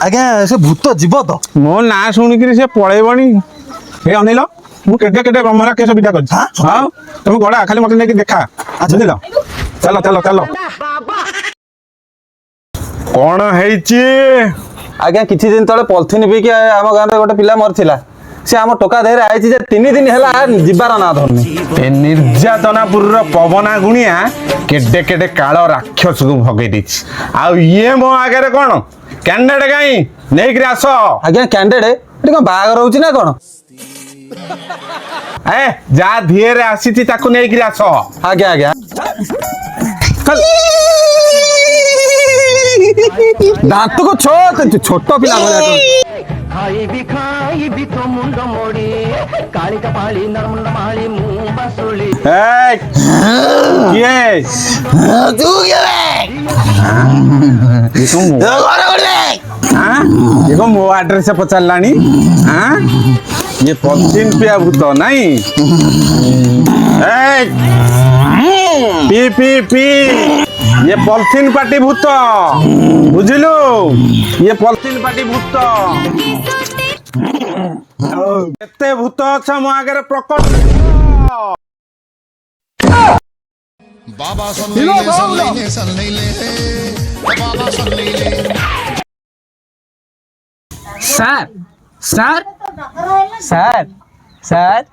ଆଜ୍ଞା ସେ ଭୂତ ଯିବ ତ? ମୋ ନାଁ ଶୁଣିକିରି ସେ ପଳେଇବଣି। ଏ ଅନିଲ ମୁଁ କେତେ କେତେ ବ୍ରହ୍ମରା କେସ ବିଦା କରିଛି। ହଁ ତମେ ଗଡା ଖାଲି ମତେ ନେଇକି ଦେଖା। ବୁଝିଲ? ଚାଲ ଚାଲ ଚାଲ। କଣ ହେଇଛି? ଆଜ୍ଞା କିଛି ଦିନ ତଳେ ପଲିଥିନ ପିଇକି ଆମ ଗାଁରେ ଗୋଟେ ପିଲା ମରିଥିଲା। ସେ ଆମ ଟୋକା ଦେହରେ ଆଇଛି ଯେ 3 ଦିନ ହେଲା ଯିବାର ନା ଧରୁନି। ଏ ନିର୍ଯାତନାପୁରର ପବନା ଗୁଣିଆ କେଡେ କେଡେ କାଳ ରାକ୍ଷସକୁ ଭଗେଇ ଦେଇଛି। ଆଉ ଇଏ ମୋ ଆଗରେ କଣ କ୍ୟାଣ୍ଡେଡ କାଇଁ ନେଇକିରି ଆସ। ଆଜ୍ଞା କ୍ୟାଣ୍ଡେଡ ଏଠି କଣ ବାହାଘର ହଉଛି ନା କଣ? ଏ ଯାହା ଧିଏରେ ଆସିଛି ତାକୁ ନେଇକିରି ଆସ। ଆଜ୍ଞା ଆଜ୍ଞା ଦାନ୍ତକୁ ଛୋଟ ପିଲା ଭଳିଆ ଖାଇବି ତ ମୁଣ୍ଡ ମୋଡ଼ି କାଳିକା ପାଳି ନରମୁଣ୍ଡ ମାଳି ମୁଁ ବାସୁଳି କିଏ ମୋ ଆଡ୍ରେସ ପଚାରିଲାଣି। ଇଏ ପଲିଥିନ ପିଆ ଭୂତ ନାଇଁ। ପି ପି ପି ଇଏ ପଲିଥିନ ପାଟି ଭୂତ। ବୁଝିଲୁ? ଇଏ ପଲିଥିନ ପାଟି ଭୂତ। କେତେ ଭୂତ ଅଛ ମୋ ଆଗରେ ପ୍ରକଟ। बाबा सुन ले बाबा सुन ले ସାର୍ ସାର୍ ସାର୍ ସାର୍